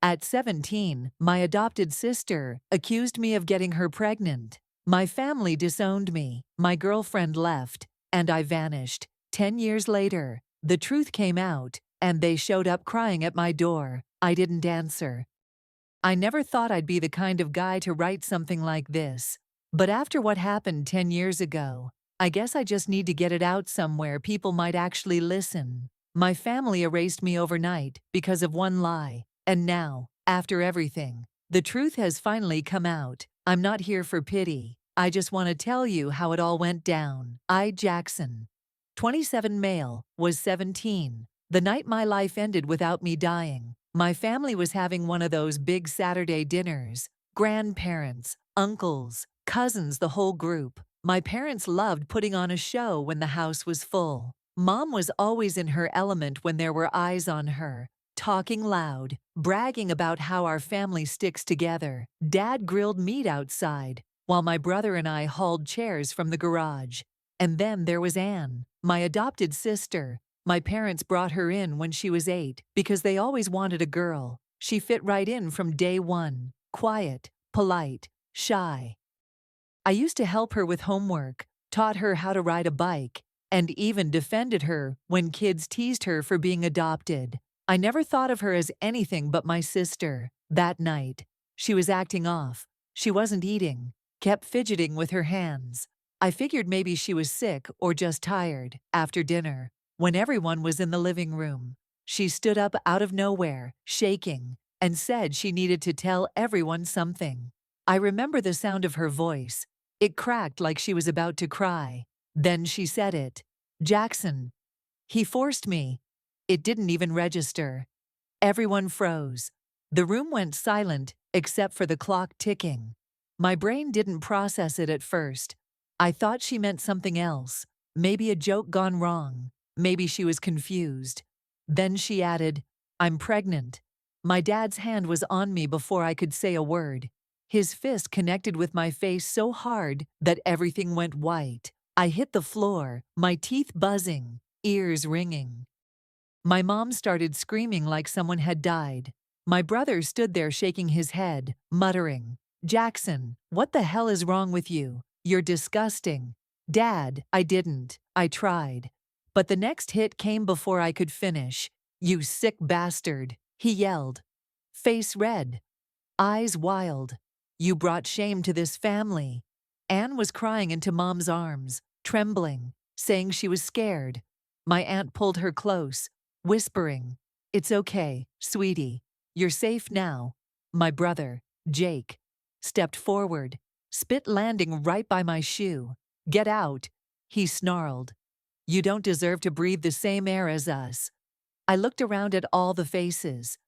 At 17, my adopted sister accused me of getting her pregnant. My family disowned me, my girlfriend left, and I vanished. 10 years later, the truth came out, and they showed up crying at my door. I didn't answer. I never thought I'd be the kind of guy to write something like this. But after what happened 10 years ago, I guess I just need to get it out somewhere people might actually listen. My family erased me overnight because of one lie. And now, after everything, the truth has finally come out. I'm not here for pity. I just want to tell you how it all went down. I, Jackson, 27 male, was 17. The night my life ended without me dying. My family was having one of those big Saturday dinners. Grandparents, uncles, cousins, the whole group. My parents loved putting on a show when the house was full. Mom was always in her element when there were eyes on her, talking loud, bragging about how our family sticks together. Dad grilled meat outside, while my brother and I hauled chairs from the garage. And then there was Anne, my adopted sister. My parents brought her in when she was 8 because they always wanted a girl. She fit right in from day one, quiet, polite, shy. I used to help her with homework, taught her how to ride a bike, and even defended her when kids teased her for being adopted. I never thought of her as anything but my sister. That night, she was acting off. She wasn't eating, kept fidgeting with her hands. I figured maybe she was sick or just tired. After dinner, when everyone was in the living room, she stood up out of nowhere, shaking, and said she needed to tell everyone something. I remember the sound of her voice. It cracked like she was about to cry. Then she said it. Jackson. He forced me. It didn't even register. Everyone froze. The room went silent, except for the clock ticking. My brain didn't process it at first. I thought she meant something else. Maybe a joke gone wrong. Maybe she was confused. Then she added, "I'm pregnant." My dad's hand was on me before I could say a word. His fist connected with my face so hard that everything went white. I hit the floor, my teeth buzzing, ears ringing. My mom started screaming like someone had died. My brother stood there shaking his head, muttering, "Jackson, what the hell is wrong with you? You're disgusting." "Dad, I didn't. I tried." But the next hit came before I could finish. "You sick bastard," he yelled. Face red, eyes wild. "You brought shame to this family." Anne was crying into Mom's arms, trembling, saying she was scared. My aunt pulled her close, whispering, "It's okay, sweetie. You're safe now." My brother, Jake, stepped forward, spit landing right by my shoe. "Get out," he snarled. "You don't deserve to breathe the same air as us." I looked around at all the faces.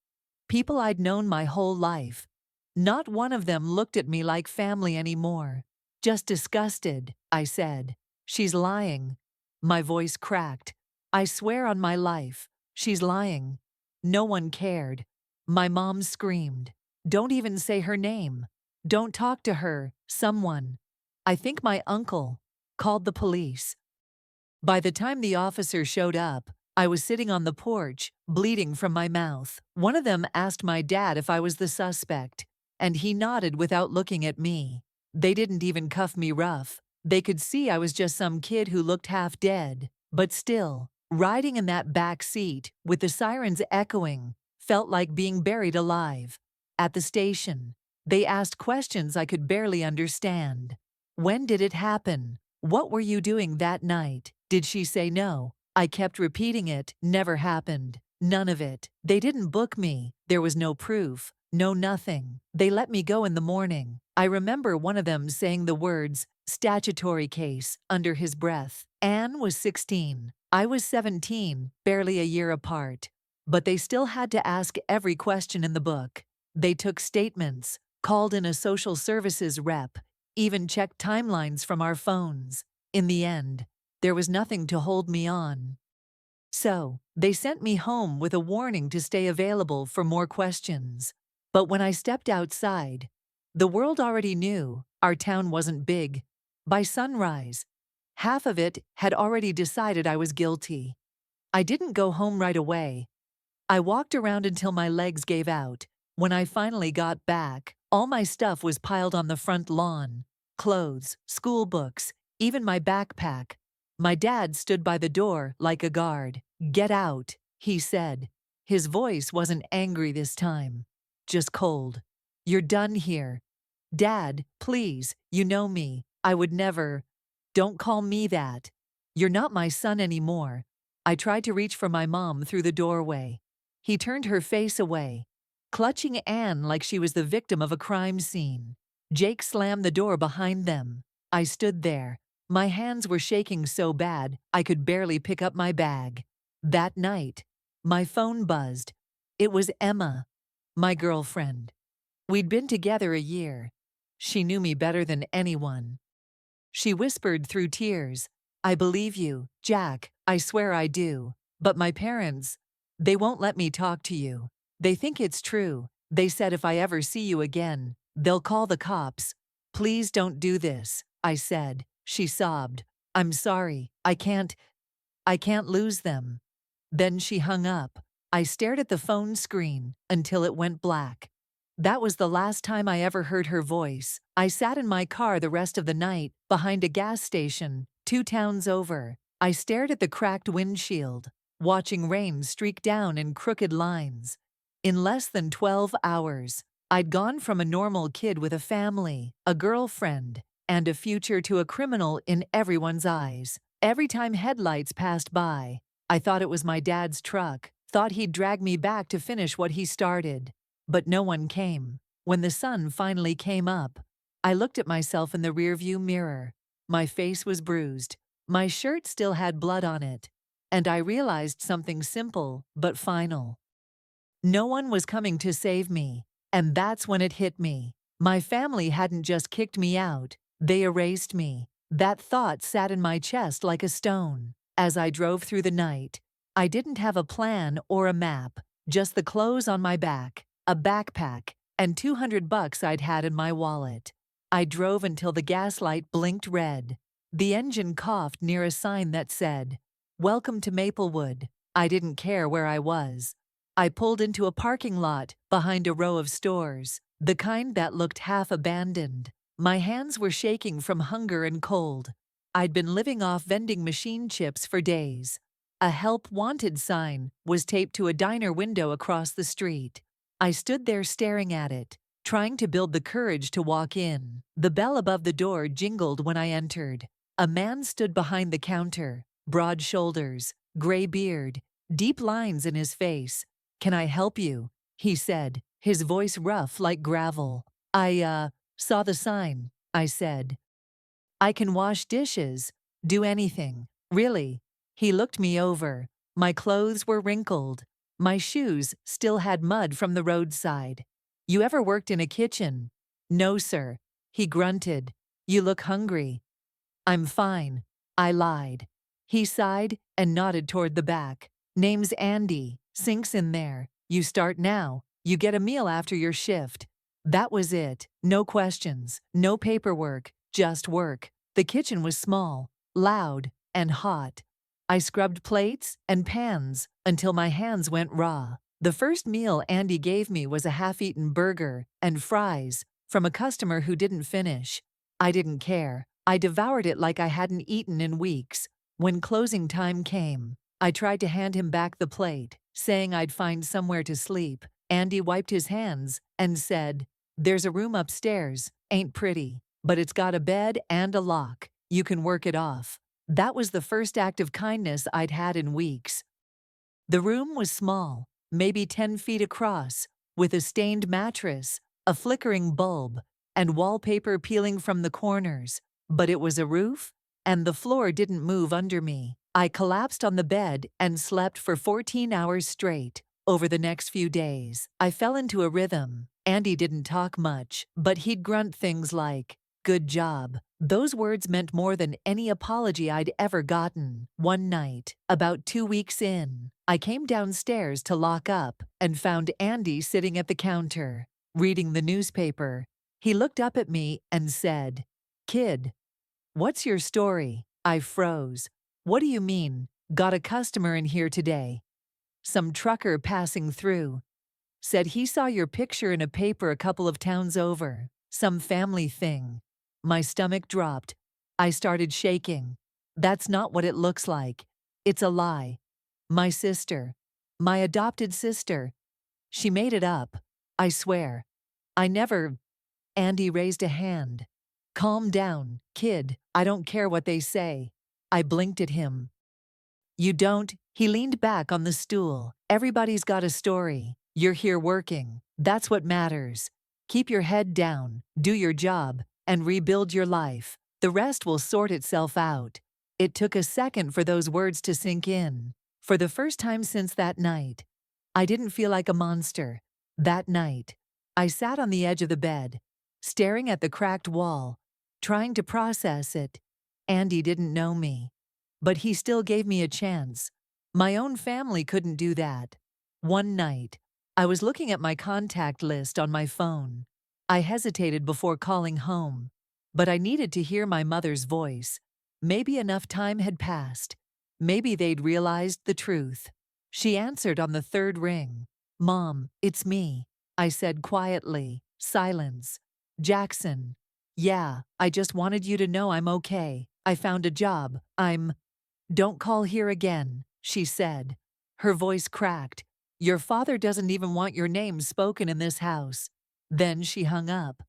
People I'd known my whole life. Not one of them looked at me like family anymore. "Just disgusted," I said. "She's lying." My voice cracked. "I swear on my life, she's lying." No one cared. My mom screamed, "Don't even say her name. Don't talk to her, someone." I think my uncle called the police. By the time the officer showed up, I was sitting on the porch, bleeding from my mouth. One of them asked my dad if I was the suspect, and he nodded without looking at me. They didn't even cuff me rough. They could see I was just some kid who looked half dead. But still, riding in that back seat, with the sirens echoing, felt like being buried alive. At the station, they asked questions I could barely understand. "When did it happen? What were you doing that night? Did she say no?" I kept repeating it. Never happened. None of it. They didn't book me. There was no proof. No nothing. They let me go in the morning. I remember one of them saying the words, "statutory case," under his breath. Anne was 16. I was 17, barely a year apart. But they still had to ask every question in the book. They took statements, called in a social services rep, even checked timelines from our phones. In the end, there was nothing to hold me on. So, they sent me home with a warning to stay available for more questions. But when I stepped outside, the world already knew our town wasn't big. By sunrise, half of it had already decided I was guilty. I didn't go home right away. I walked around until my legs gave out, When I finally got back, all my stuff was piled on the front lawn. Clothes, school books, even my backpack. My dad stood by the door like a guard. "Get out," he said. His voice wasn't angry this time, just cold. "You're done here." "Dad, please, you know me. I would never." "Don't call me that. You're not my son anymore." I tried to reach for my mom through the doorway. He turned her face away, clutching Anne like she was the victim of a crime scene. Jake slammed the door behind them. I stood there. My hands were shaking so bad I could barely pick up my bag. That night, my phone buzzed. It was Emma, my girlfriend. We'd been together a year. She knew me better than anyone. She whispered through tears, "I believe you, Jack, I swear I do. But my parents, they won't let me talk to you. They think it's true. They said if I ever see you again, they'll call the cops." "Please don't do this," I said. She sobbed. "I'm sorry. I can't lose them." Then she hung up. I stared at the phone screen until it went black. That was the last time I ever heard her voice. I sat in my car the rest of the night, behind a gas station, 2 towns over. I stared at the cracked windshield, watching rain streak down in crooked lines. In less than 12 hours, I'd gone from a normal kid with a family, a girlfriend, and a future to a criminal in everyone's eyes. Every time headlights passed by, I thought it was my dad's truck, thought he'd drag me back to finish what he started. But no one came. When the sun finally came up, I looked at myself in the rearview mirror. My face was bruised. My shirt still had blood on it. And I realized something simple but final. No one was coming to save me. And that's when it hit me. My family hadn't just kicked me out, they erased me. That thought sat in my chest like a stone. As I drove through the night, I didn't have a plan or a map, just the clothes on my back, a backpack, and $200 I'd had in my wallet. I drove until the gaslight blinked red. The engine coughed near a sign that said, "Welcome to Maplewood." I didn't care where I was. I pulled into a parking lot behind a row of stores, the kind that looked half abandoned. My hands were shaking from hunger and cold. I'd been living off vending machine chips for days. A help wanted sign was taped to a diner window across the street. I stood there staring at it, trying to build the courage to walk in. The bell above the door jingled when I entered. A man stood behind the counter, broad shoulders, gray beard, deep lines in his face. "Can I help you?" he said, his voice rough like gravel. "I saw the sign," I said. "I can wash dishes, do anything, really." He looked me over. My clothes were wrinkled. My shoes still had mud from the roadside. "You ever worked in a kitchen?" "No, sir." He grunted. "You look hungry." "I'm fine," I lied. He sighed and nodded toward the back. "Name's Andy. Sink's in there. You start now. You get a meal after your shift." That was it. No questions, no paperwork, just work. The kitchen was small, loud, and hot. I scrubbed plates and pans until my hands went raw. The first meal Andy gave me was a half-eaten burger and fries from a customer who didn't finish. I didn't care. I devoured it like I hadn't eaten in weeks. When closing time came, I tried to hand him back the plate, saying I'd find somewhere to sleep. Andy wiped his hands and said, "There's a room upstairs, ain't pretty, but it's got a bed and a lock. You can work it off." That was the first act of kindness I'd had in weeks. The room was small, maybe 10 feet across, with a stained mattress, a flickering bulb, and wallpaper peeling from the corners. But it was a roof, and the floor didn't move under me. I collapsed on the bed and slept for 14 hours straight. Over the next few days, I fell into a rhythm. Andy didn't talk much, but he'd grunt things like, "Good job." Those words meant more than any apology I'd ever gotten. One night, about 2 weeks in, I came downstairs to lock up and found Andy sitting at the counter, reading the newspaper. He looked up at me and said, "Kid, what's your story?" I froze. "What do you mean? Got a customer in here today." "Some trucker passing through." Said he saw your picture in a paper a couple of towns over. Some family thing. My stomach dropped. I started shaking. That's not what it looks like. It's a lie. My sister. My adopted sister. She made it up. I swear. I never. Andy raised a hand. Calm down, kid. I don't care what they say. I blinked at him. You don't? He leaned back on the stool. Everybody's got a story. You're here working. That's what matters. Keep your head down, do your job, and rebuild your life. The rest will sort itself out. It took a second for those words to sink in. For the first time since that night, I didn't feel like a monster. That night, I sat on the edge of the bed, staring at the cracked wall, trying to process it. Andy didn't know me, but he still gave me a chance. My own family couldn't do that. One night, I was looking at my contact list on my phone. I hesitated before calling home, but I needed to hear my mother's voice. Maybe enough time had passed. Maybe they'd realized the truth. She answered on the third ring. Mom, it's me, I said quietly. Silence. Jackson. Yeah, I just wanted you to know I'm okay. I found a job. Don't call here again, she said. Her voice cracked. Your father doesn't even want your name spoken in this house. Then she hung up.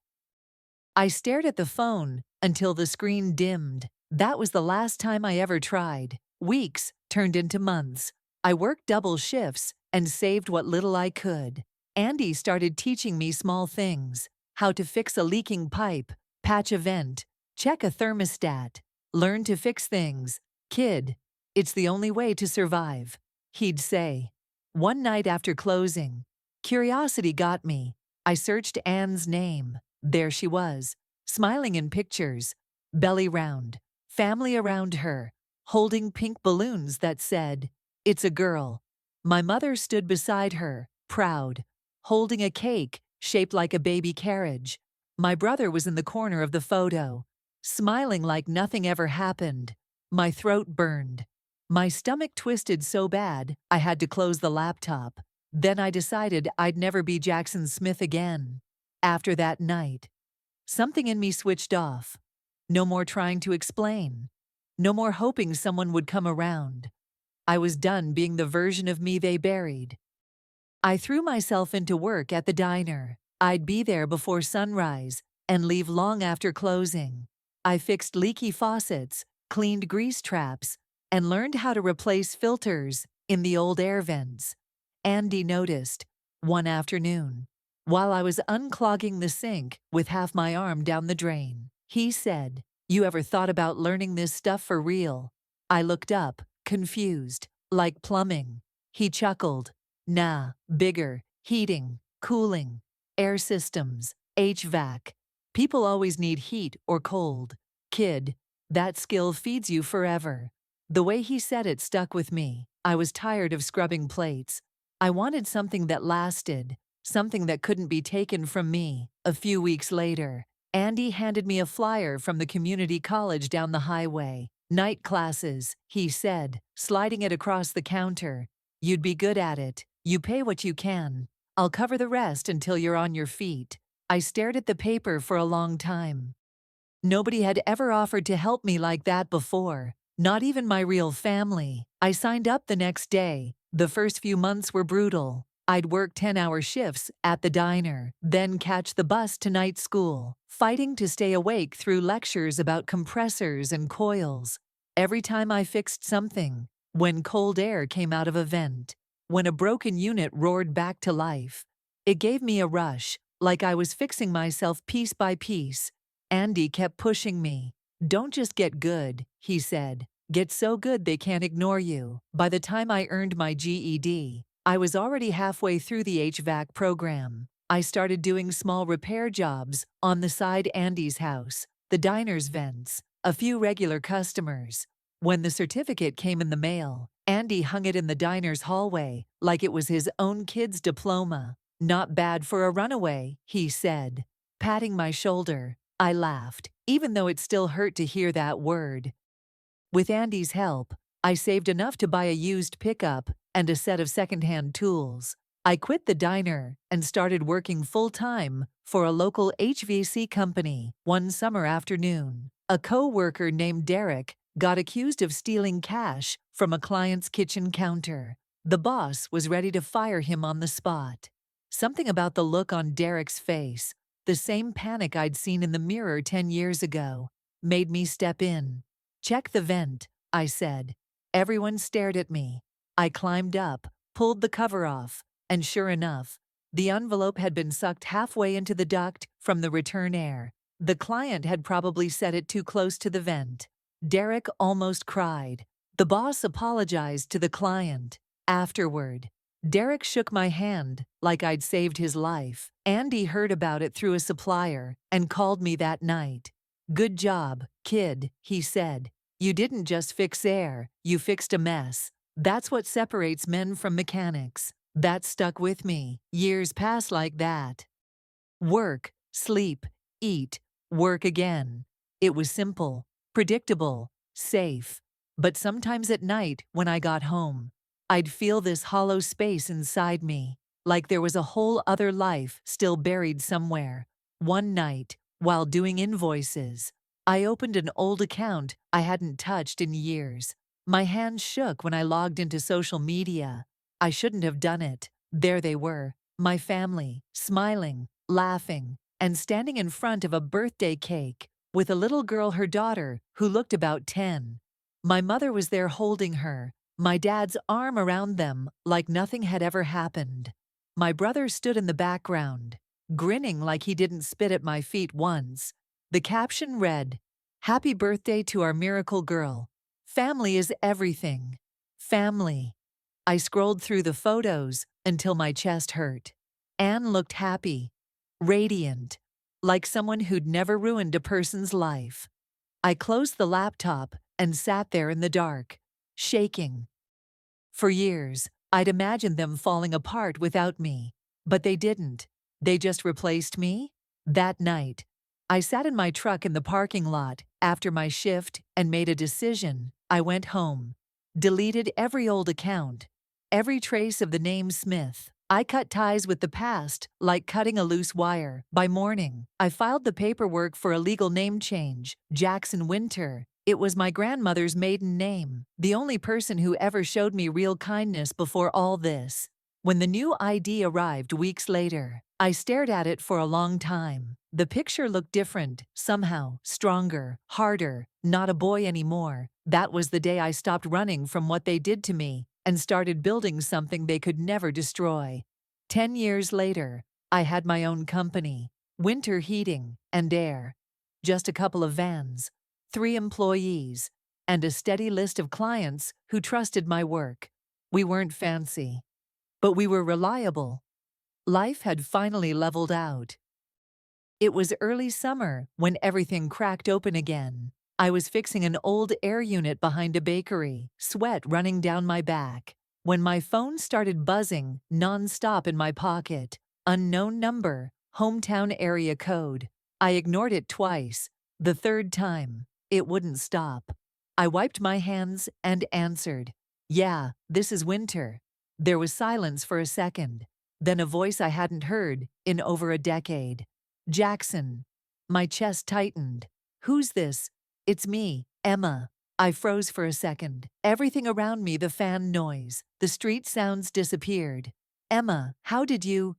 I stared at the phone until the screen dimmed. That was the last time I ever tried. Weeks turned into months. I worked double shifts and saved what little I could. Andy started teaching me small things. How to fix a leaking pipe, patch a vent, check a thermostat, learn to fix things. Kid, it's the only way to survive, he'd say. One night after closing, curiosity got me. I searched Anne's name. There she was, smiling in pictures, belly round, family around her, holding pink balloons that said, "It's a girl." My mother stood beside her, proud, holding a cake shaped like a baby carriage. My brother was in the corner of the photo, smiling like nothing ever happened. My throat burned. My stomach twisted so bad, I had to close the laptop. Then I decided I'd never be Jackson Smith again. After that night, something in me switched off. No more trying to explain. No more hoping someone would come around. I was done being the version of me they buried. I threw myself into work at the diner. I'd be there before sunrise and leave long after closing. I fixed leaky faucets, cleaned grease traps, and learned how to replace filters in the old air vents. Andy noticed, one afternoon, while I was unclogging the sink with half my arm down the drain. He said, "You ever thought about learning this stuff for real?" I looked up, confused, like plumbing. He chuckled. Nah, bigger, heating, cooling, air systems, HVAC. People always need heat or cold. Kid, that skill feeds you forever. The way he said it stuck with me. I was tired of scrubbing plates. I wanted something that lasted, something that couldn't be taken from me. A few weeks later, Andy handed me a flyer from the community college down the highway. Night classes, he said, sliding it across the counter. You'd be good at it. You pay what you can. I'll cover the rest until you're on your feet. I stared at the paper for a long time. Nobody had ever offered to help me like that before. Not even my real family. I signed up the next day. The first few months were brutal. I'd work 10-hour shifts at the diner, then catch the bus to night school, fighting to stay awake through lectures about compressors and coils. Every time I fixed something, when cold air came out of a vent, when a broken unit roared back to life, it gave me a rush, like I was fixing myself piece by piece. Andy kept pushing me. Don't just get good, he said. Get so good they can't ignore you. By the time I earned my GED, I was already halfway through the HVAC program. I started doing small repair jobs on the side Andy's house, the diner's vents, a few regular customers. When the certificate came in the mail, Andy hung it in the diner's hallway like it was his own kid's diploma. Not bad for a runaway, he said, patting my shoulder. I laughed, even though it still hurt to hear that word. With Andy's help, I saved enough to buy a used pickup and a set of secondhand tools. I quit the diner and started working full-time for a local HVAC company. One summer afternoon, a co-worker named Derek got accused of stealing cash from a client's kitchen counter. The boss was ready to fire him on the spot. Something about the look on Derek's face, the same panic I'd seen in the mirror 10 years ago, made me step in. "Check the vent," I said. Everyone stared at me. I climbed up, pulled the cover off, and sure enough, the envelope had been sucked halfway into the duct from the return air. The client had probably set it too close to the vent. Derek almost cried. The boss apologized to the client. Afterward, Derek shook my hand like I'd saved his life. Andy heard about it through a supplier and called me that night. "Good job, kid," he said. "You didn't just fix air, you fixed a mess." That's what separates men from mechanics. That stuck with me. Years pass like that. Work, sleep, eat, work again. It was simple, predictable, safe. But sometimes at night, when I got home, I'd feel this hollow space inside me, like there was a whole other life still buried somewhere. One night, while doing invoices, I opened an old account I hadn't touched in years. My hands shook when I logged into social media. I shouldn't have done it. There they were, my family, smiling, laughing, and standing in front of a birthday cake with a little girl, her daughter, who looked about 10. My mother was there holding her, my dad's arm around them like nothing had ever happened. My brother stood in the background, grinning like he didn't spit at my feet once. The caption read, "Happy birthday to our miracle girl. Family is everything. Family." I scrolled through the photos until my chest hurt. Anne looked happy, radiant, like someone who'd never ruined a person's life. I closed the laptop and sat there in the dark, shaking. For years, I'd imagined them falling apart without me, but they didn't. They just replaced me. That night, I sat in my truck in the parking lot after my shift and made a decision. I went home, deleted every old account, every trace of the name Smith. I cut ties with the past like cutting a loose wire. By morning, I filed the paperwork for a legal name change, Jackson Winter. It was my grandmother's maiden name, the only person who ever showed me real kindness before all this. When the new ID arrived weeks later, I stared at it for a long time. The picture looked different, somehow, stronger, harder, not a boy anymore. That was the day I stopped running from what they did to me and started building something they could never destroy. 10 years later, I had my own company, Winter Heating and Air. Just a couple of vans, 3 employees, and a steady list of clients who trusted my work. We weren't fancy, but we were reliable. Life had finally leveled out. It was early summer when everything cracked open again. I was fixing an old air unit behind a bakery, sweat running down my back, when my phone started buzzing non-stop in my pocket. Unknown number, hometown area code. I ignored it twice. The third time, it wouldn't stop. I wiped my hands and answered, "Yeah, this is Winter." There was silence for a second, then a voice I hadn't heard in over a decade. "Jackson." My chest tightened. "Who's this?" "It's me, Emma." I froze for a second. Everything around me, the fan noise, the street sounds disappeared. "Emma, how did you?"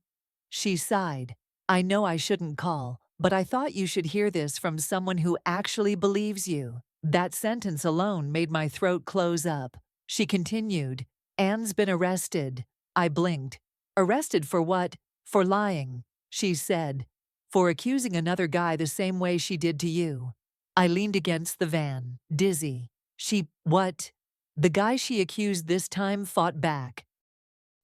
She sighed. "I know I shouldn't call, but I thought you should hear this from someone who actually believes you." That sentence alone made my throat close up. She continued, "Anne's been arrested." I blinked. "Arrested for what?" "For lying," she said. "For accusing another guy the same way she did to you." I leaned against the van, dizzy. What? The guy she accused this time fought back.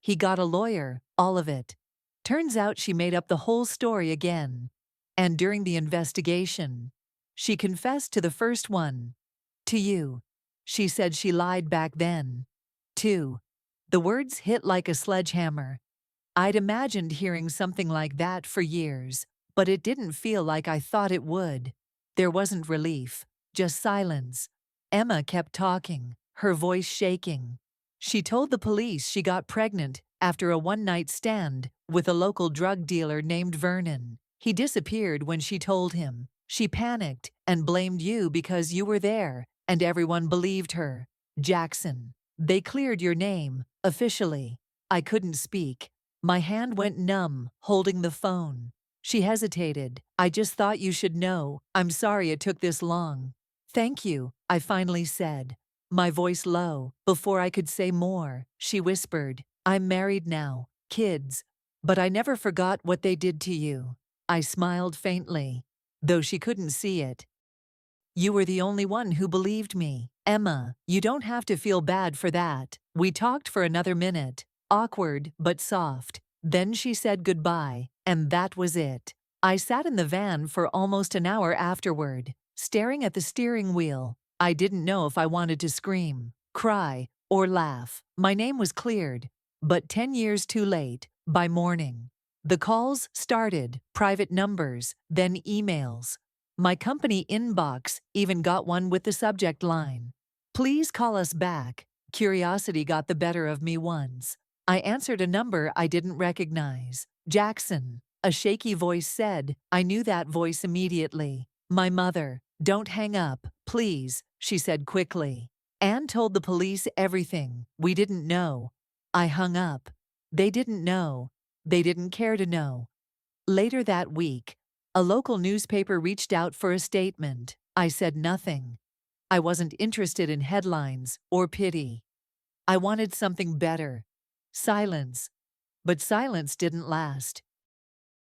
He got a lawyer, all of it. Turns out she made up the whole story again. And during the investigation, she confessed to the first one. "To you." She said she lied back then. Too. The words hit like a sledgehammer. I'd imagined hearing something like that for years, but it didn't feel like I thought it would. There wasn't relief, just silence. Emma kept talking, her voice shaking. She told the police she got pregnant after a one-night stand with a local drug dealer named Vernon. He disappeared when she told him. She panicked and blamed you because you were there, and everyone believed her. Jackson. They cleared your name, officially. I couldn't speak. My hand went numb, holding the phone. She hesitated. I just thought you should know. I'm sorry it took this long. Thank you, I finally said. My voice low. Before I could say more, she whispered, I'm married now, kids. But I never forgot what they did to you. I smiled faintly, though she couldn't see it. You were the only one who believed me. Emma, you don't have to feel bad for that. We talked for another minute, awkward but soft. Then she said goodbye, and that was it. I sat in the van for almost an hour afterward, staring at the steering wheel. I didn't know if I wanted to scream, cry, or laugh. My name was cleared, but 10 years too late, by morning. The calls started, private numbers, then emails. My company inbox even got one with the subject line, please call us back. Curiosity got the better of me once. I answered a number I didn't recognize. Jackson, a shaky voice said. I knew that voice immediately. My mother. Don't hang up, please, she said quickly. Anne told the police everything. We didn't know. I hung up. They didn't know. They didn't care to know. Later that week, a local newspaper reached out for a statement. I said nothing. I wasn't interested in headlines or pity. I wanted something better. Silence. But silence didn't last.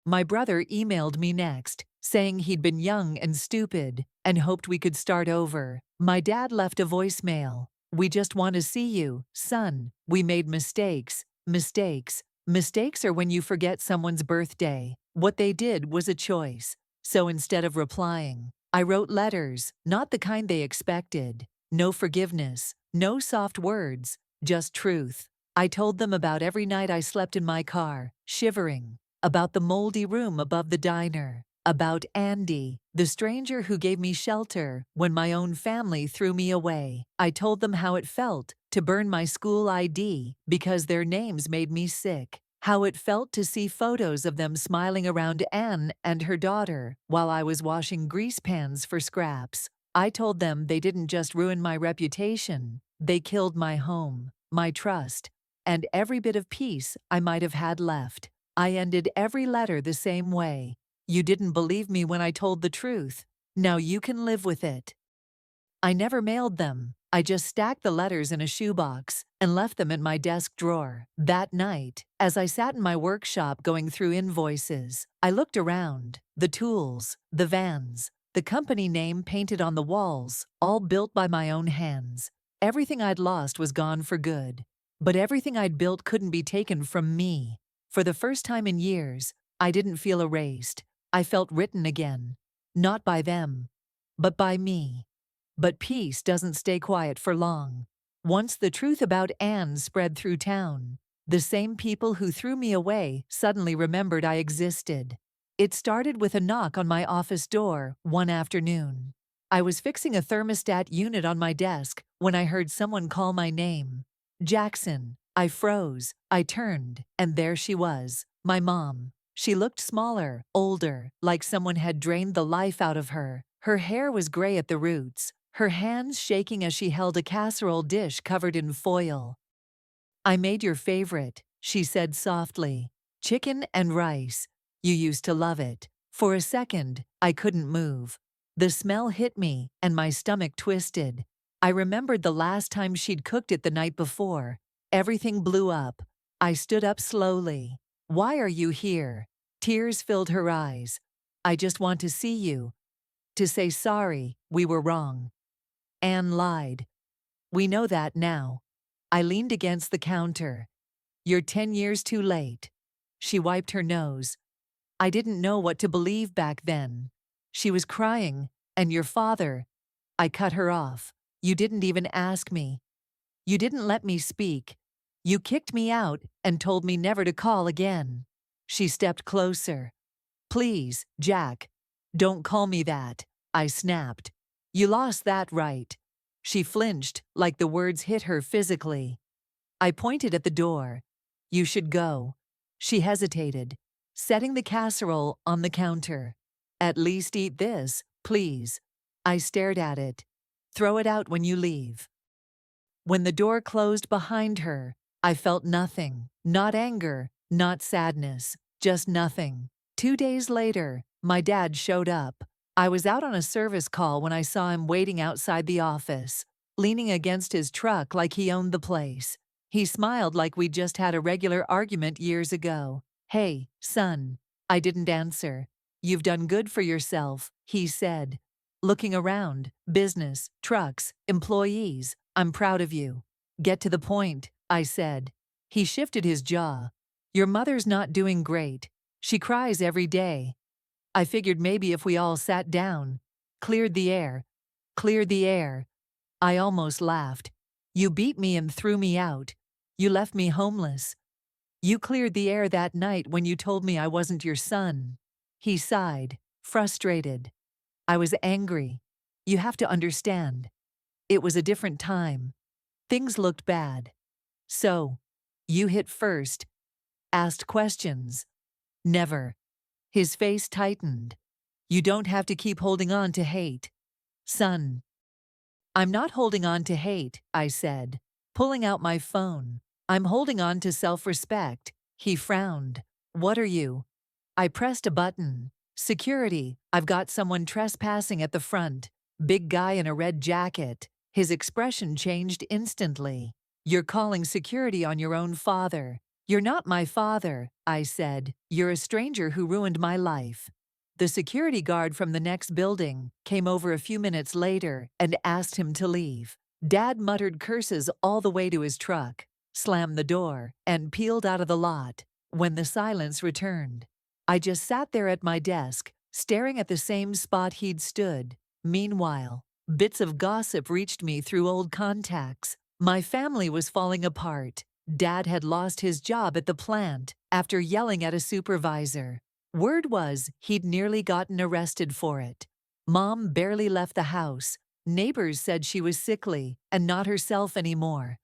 My brother emailed me next, saying he'd been young and stupid and hoped we could start over. My dad left a voicemail. We just want to see you, son. We made mistakes. Mistakes are when you forget someone's birthday. What they did was a choice. So instead of replying, I wrote letters, not the kind they expected. No forgiveness, no soft words, just truth. I told them about every night I slept in my car, shivering, about the moldy room above the diner, about Andy, the stranger who gave me shelter when my own family threw me away. I told them how it felt to burn my school ID because their names made me sick, how it felt to see photos of them smiling around Anne and her daughter while I was washing grease pans for scraps. I told them they didn't just ruin my reputation, they killed my home, my trust, and every bit of peace I might have had left. I ended every letter the same way. You didn't believe me when I told the truth. Now you can live with it. I never mailed them. I just stacked the letters in a shoebox and left them in my desk drawer. That night, as I sat in my workshop going through invoices, I looked around. The tools, the vans, the company name painted on the walls, all built by my own hands. Everything I'd lost was gone for good. But everything I'd built couldn't be taken from me. For the first time in years, I didn't feel erased. I felt written again. Not by them, but by me. But peace doesn't stay quiet for long. Once the truth about Anne spread through town, the same people who threw me away suddenly remembered I existed. It started with a knock on my office door one afternoon. I was fixing a thermostat unit on my desk when I heard someone call my name. Jackson. I froze. I turned, and there she was, my mom. She looked smaller, older, like someone had drained the life out of her. Her hair was gray at the roots, her hands shaking as she held a casserole dish covered in foil. I made your favorite, she said softly. Chicken and rice. You used to love it. For a second, I couldn't move. The smell hit me, and my stomach twisted. I remembered the last time she'd cooked it the night before. Everything blew up. I stood up slowly. Why are you here? Tears filled her eyes. I just want to see you. To say sorry, we were wrong. Anne lied. We know that now. I leaned against the counter. You're 10 years too late. She wiped her nose. I didn't know what to believe back then. She was crying, and your father. I cut her off. You didn't even ask me. You didn't let me speak. You kicked me out and told me never to call again. She stepped closer. Please, Jack, don't call me that, I snapped. You lost that right. She flinched like the words hit her physically. I pointed at the door. You should go. She hesitated, setting the casserole on the counter. At least eat this, please. I stared at it. Throw it out when you leave. When the door closed behind her, I felt nothing. Not anger, not sadness, just nothing. 2 days later, my dad showed up. I was out on a service call when I saw him waiting outside the office, leaning against his truck like he owned the place. He smiled like we'd just had a regular argument years ago. "Hey, son." I didn't answer. "You've done good for yourself," he said. Looking around, business, trucks, employees, "I'm proud of you." "Get to the point," I said. He shifted his jaw. "Your mother's not doing great. She cries every day." I figured maybe if we all sat down, cleared the air. I almost laughed. "You beat me and threw me out. You left me homeless. You cleared the air that night when you told me I wasn't your son." He sighed, frustrated. I was angry. "You have to understand. It was a different time. Things looked bad. So, you hit first. Asked questions." "Never." His face tightened. "You don't have to keep holding on to hate. Son." "I'm not holding on to hate," I said, pulling out my phone. "I'm holding on to self-respect." He frowned. "What are you?" I pressed a button. "Security. I've got someone trespassing at the front." Big guy in a red jacket. His expression changed instantly. "You're calling security on your own father." "You're not my father," I said. "You're a stranger who ruined my life." The security guard from the next building came over a few minutes later and asked him to leave. Dad muttered curses all the way to his truck, slammed the door, and peeled out of the lot. When the silence returned, I just sat there at my desk, staring at the same spot he'd stood. Meanwhile, bits of gossip reached me through old contacts. My family was falling apart. Dad had lost his job at the plant after yelling at a supervisor. Word was he'd nearly gotten arrested for it. Mom barely left the house. Neighbors said she was sickly and not herself anymore.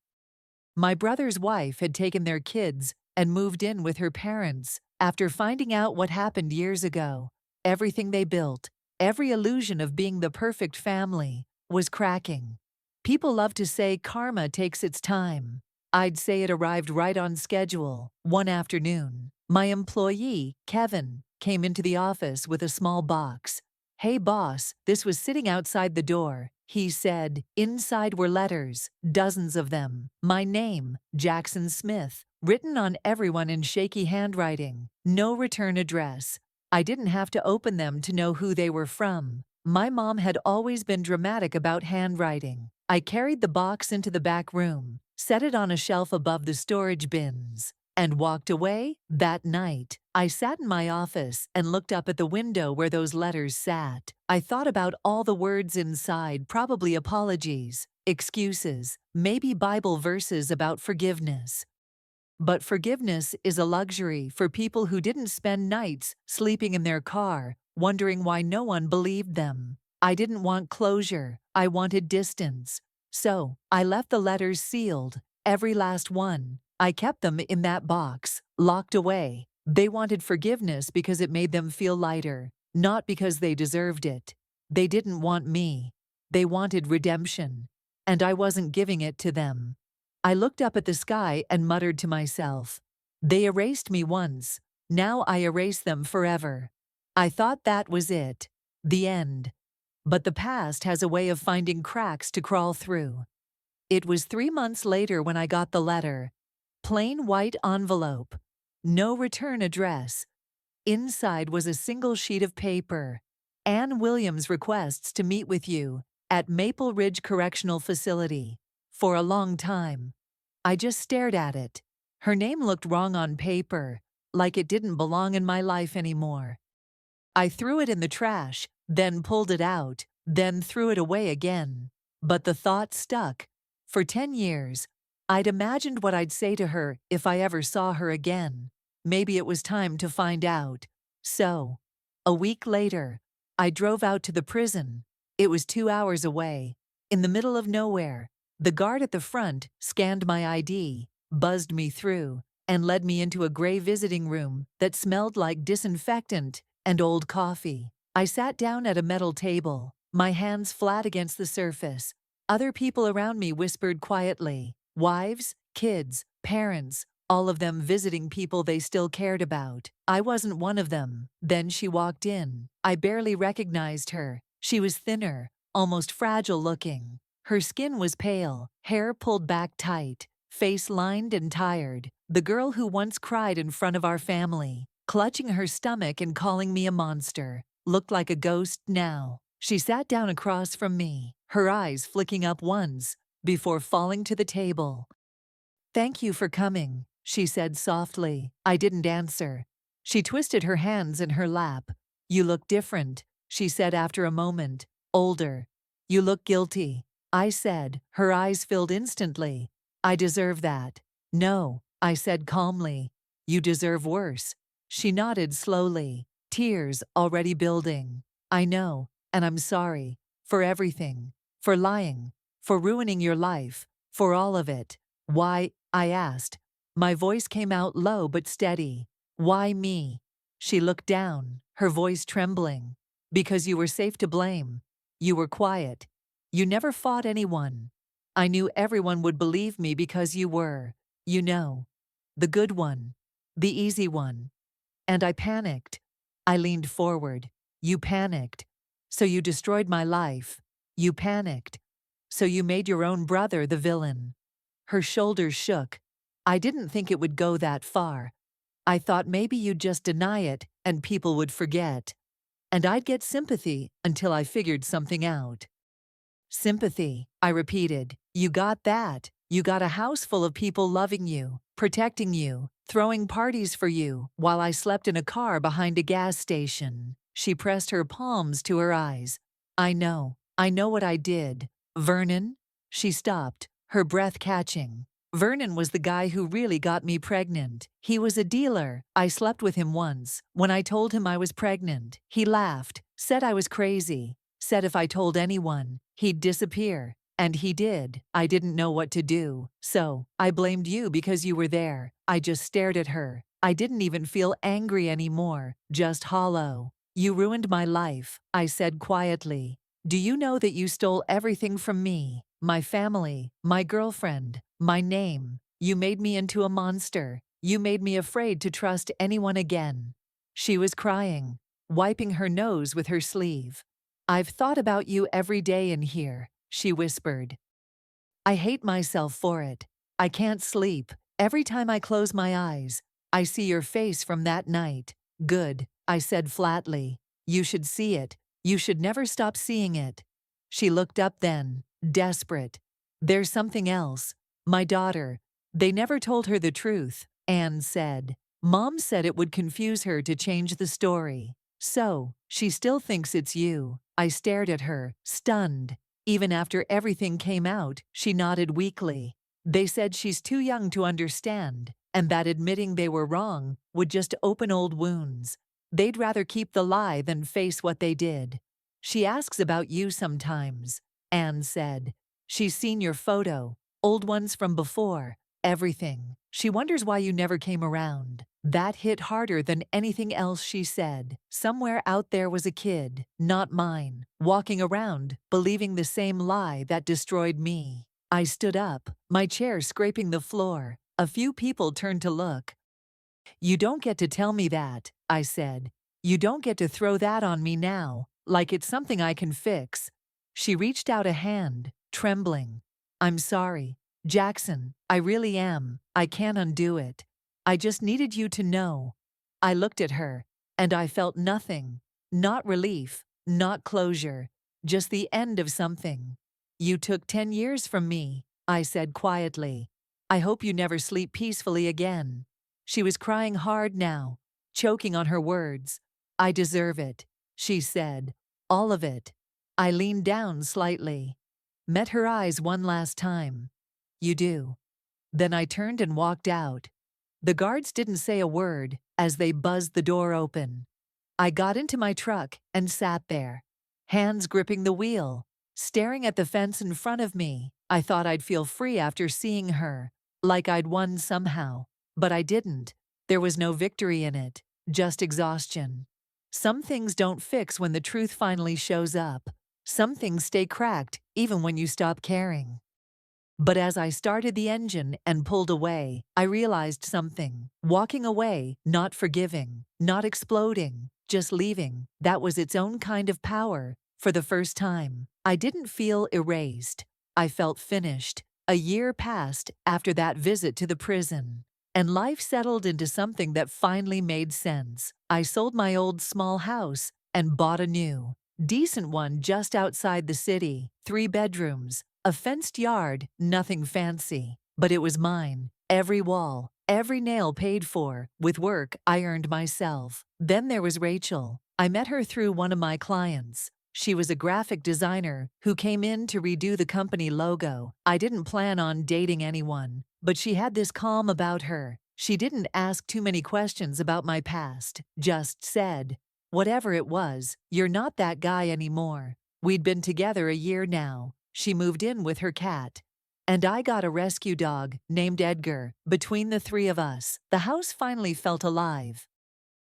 My brother's wife had taken their kids and moved in with her parents after finding out what happened years ago. Everything they built, every illusion of being the perfect family, was cracking. People love to say karma takes its time. I'd say it arrived right on schedule. One afternoon, my employee, Kevin, came into the office with a small box. "Hey boss," this was sitting outside the door. He said. Inside were letters, dozens of them. My name, Jackson Smith, written on everyone in shaky handwriting. No return address. I didn't have to open them to know who they were from. My mom had always been dramatic about handwriting. I carried the box into the back room, set it on a shelf above the storage bins, and walked away. That night, I sat in my office and looked up at the window where those letters sat. I thought about all the words inside, probably apologies, excuses, maybe Bible verses about forgiveness. But forgiveness is a luxury for people who didn't spend nights sleeping in their car, wondering why no one believed them. I didn't want closure. I wanted distance. So, I left the letters sealed, every last one. I kept them in that box, locked away. They wanted forgiveness because it made them feel lighter, not because they deserved it. They didn't want me. They wanted redemption. And I wasn't giving it to them. I looked up at the sky and muttered to myself, "They erased me once. Now I erase them forever." I thought that was it. The end. But the past has a way of finding cracks to crawl through. It was 3 months later when I got the letter. Plain white envelope. No return address. Inside was a single sheet of paper. "Ann Williams requests to meet with you at Maple Ridge Correctional Facility." For a long time, I just stared at it. Her name looked wrong on paper, like it didn't belong in my life anymore. I threw it in the trash, then pulled it out, then threw it away again. But the thought stuck. For 10 years, I'd imagined what I'd say to her if I ever saw her again. Maybe it was time to find out. So, a week later, I drove out to the prison. It was 2 hours away, in the middle of nowhere. The guard at the front scanned my ID, buzzed me through, and led me into a gray visiting room that smelled like disinfectant and old coffee. I sat down at a metal table, my hands flat against the surface. Other people around me whispered quietly. Wives, kids, parents, all of them visiting people they still cared about. I wasn't one of them. Then she walked in. I barely recognized her. She was thinner, almost fragile looking. Her skin was pale, hair pulled back tight, face lined and tired. The girl who once cried in front of our family, clutching her stomach and calling me a monster, looked like a ghost now. She sat down across from me, her eyes flicking up once, before falling to the table. "Thank you for coming," she said softly. I didn't answer. She twisted her hands in her lap. "You look different," she said after a moment. "Older. You look guilty," I said. Her eyes filled instantly. "I deserve that." "No," I said calmly. "You deserve worse." She nodded slowly, tears already building. "I know, and I'm sorry. For everything. For lying. For ruining your life. For all of it." "Why?" I asked. My voice came out low but steady. "Why me?" She looked down, her voice trembling. "Because you were safe to blame. You were quiet. You never fought anyone. I knew everyone would believe me because you were, you know, the good one, the easy one. And I panicked." I leaned forward. "You panicked. So you destroyed my life. You panicked. So you made your own brother the villain." Her shoulders shook. "I didn't think it would go that far. I thought maybe you'd just deny it and people would forget. And I'd get sympathy until I figured something out." "Sympathy," I repeated. "You got that. You got a house full of people loving you, protecting you, throwing parties for you, while I slept in a car behind a gas station." She pressed her palms to her eyes. I know what I did." "Vernon?" She stopped, her breath catching. "Vernon was the guy who really got me pregnant. He was a dealer. I slept with him once. When I told him I was pregnant, he laughed, said I was crazy, said if I told anyone, he'd disappear. And he did." I didn't know what to do. "So, I blamed you because you were there." I just stared at her. I didn't even feel angry anymore, just hollow. "You ruined my life," I said quietly. "Do you know that you stole everything from me? My family, my girlfriend, my name. You made me into a monster. You made me afraid to trust anyone again." She was crying, wiping her nose with her sleeve. "I've thought about you every day in here," she whispered. "I hate myself for it. I can't sleep. Every time I close my eyes, I see your face from that night." "Good," I said flatly. "You should see it. You should never stop seeing it." She looked up then, desperate. "There's something else. My daughter. They never told her the truth," Anne said. "Mom said it would confuse her to change the story. So, she still thinks it's you." I stared at her, stunned. Even after everything came out, she nodded weakly. "They said she's too young to understand, and that admitting they were wrong would just open old wounds. They'd rather keep the lie than face what they did." "She asks about you sometimes," Anne said. "She's seen your photo, old ones from before, everything. She wonders why you never came around." That hit harder than anything else she said. Somewhere out there was a kid, not mine, walking around, believing the same lie that destroyed me. I stood up, my chair scraping the floor. A few people turned to look. "You don't get to tell me that," I said. "You don't get to throw that on me now, like it's something I can fix." She reached out a hand, trembling. "I'm sorry, Jackson, I really am. I can't undo it. I just needed you to know." I looked at her, and I felt nothing. Not relief, not closure, just the end of something. "You took 10 years from me," I said quietly. "I hope you never sleep peacefully again." She was crying hard now, choking on her words. "I deserve it," she said. "All of it." I leaned down slightly, met her eyes one last time. "You do." Then I turned and walked out. The guards didn't say a word as they buzzed the door open. I got into my truck and sat there, hands gripping the wheel, staring at the fence in front of me. I thought I'd feel free after seeing her, like I'd won somehow. But I didn't. There was no victory in it, just exhaustion. Some things don't fix when the truth finally shows up. Some things stay cracked even when you stop caring. But as I started the engine and pulled away, I realized something. Walking away, not forgiving, not exploding, just leaving, that was its own kind of power. For the first time, I didn't feel erased. I felt finished. A year passed after that visit to the prison, and life settled into something that finally made sense. I sold my old small house and bought a new, decent one just outside the city, 3 bedrooms, a fenced yard, nothing fancy, but it was mine. Every wall, every nail paid for, with work I earned myself. Then there was Rachel. I met her through one of my clients. She was a graphic designer who came in to redo the company logo. I didn't plan on dating anyone, but she had this calm about her. She didn't ask too many questions about my past, just said, "Whatever it was, you're not that guy anymore." We'd been together a year now. She moved in with her cat, and I got a rescue dog named Edgar. Between the 3 of us, the house finally felt alive.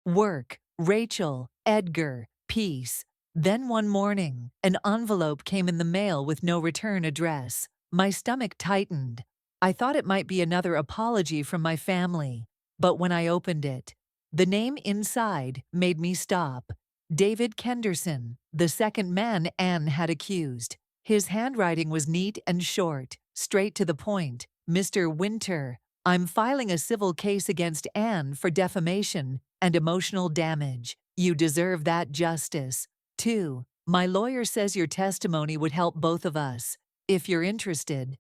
Work, Rachel, Edgar, peace. Then one morning, an envelope came in the mail with no return address. My stomach tightened. I thought it might be another apology from my family, but when I opened it, the name inside made me stop. David Kenderson, the second man Anne had accused. His handwriting was neat and short, straight to the point. "Mr. Winter, I'm filing a civil case against Anne for defamation and emotional damage. You deserve that justice. 2. My lawyer says your testimony would help both of us. If you're interested,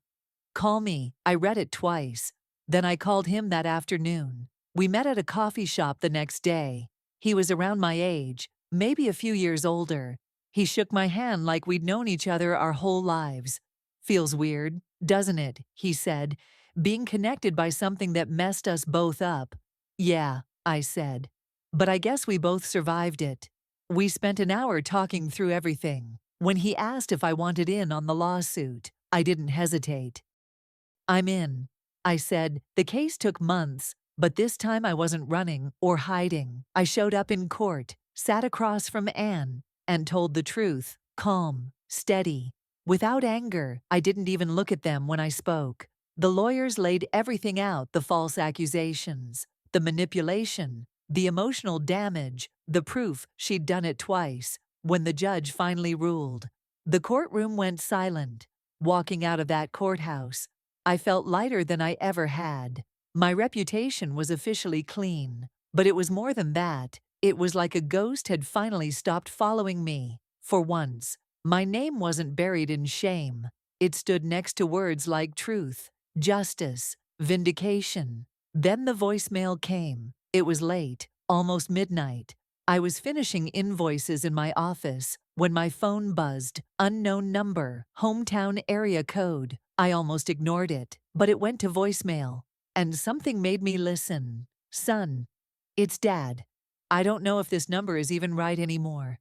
call me." I read it twice. Then I called him that afternoon. We met at a coffee shop the next day. He was around my age, maybe a few years older. He shook my hand like we'd known each other our whole lives. "Feels weird, doesn't it?" he said, "being connected by something that messed us both up." "Yeah," I said. "But I guess we both survived it." We spent an hour talking through everything. When he asked if I wanted in on the lawsuit, I didn't hesitate. "I'm in," I said. The case took months, but this time I wasn't running or hiding. I showed up in court, sat across from Anne, and told the truth, calm, steady. Without anger, I didn't even look at them when I spoke. The lawyers laid everything out, the false accusations, the manipulation, the emotional damage, the proof she'd done it twice. When the judge finally ruled, the courtroom went silent. Walking out of that courthouse, I felt lighter than I ever had. My reputation was officially clean, but it was more than that. It was like a ghost had finally stopped following me. For once, my name wasn't buried in shame. It stood next to words like truth, justice, vindication. Then the voicemail came. It was late, almost midnight. I was finishing invoices in my office when my phone buzzed. Unknown number, hometown area code. I almost ignored it, but it went to voicemail, and something made me listen. "Son, it's Dad. I don't know if this number is even right anymore.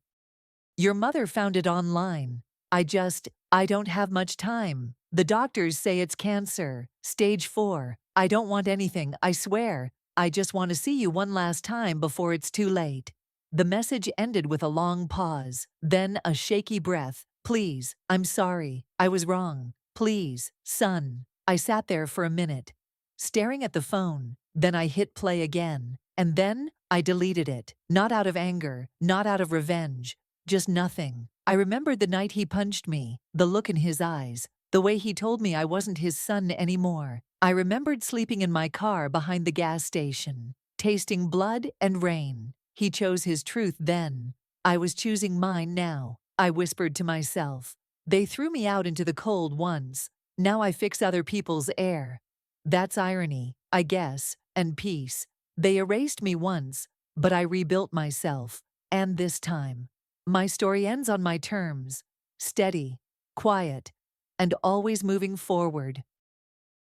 Your mother found it online. I don't have much time. The doctors say it's cancer, stage 4. I don't want anything, I swear. I just want to see you one last time before it's too late." The message ended with a long pause, then a shaky breath. "Please, I'm sorry. I was wrong. Please, son." I sat there for a minute, staring at the phone. Then I hit play again. And then I deleted it. Not out of anger, not out of revenge, just nothing. I remembered the night he punched me, the look in his eyes, the way he told me I wasn't his son anymore. I remembered sleeping in my car behind the gas station, tasting blood and rain. He chose his truth then. I was choosing mine now. I whispered to myself. They threw me out into the cold once. Now I fix other people's air. That's irony, I guess, and peace. They erased me once, but I rebuilt myself. And this time, my story ends on my terms. Steady, quiet, and always moving forward.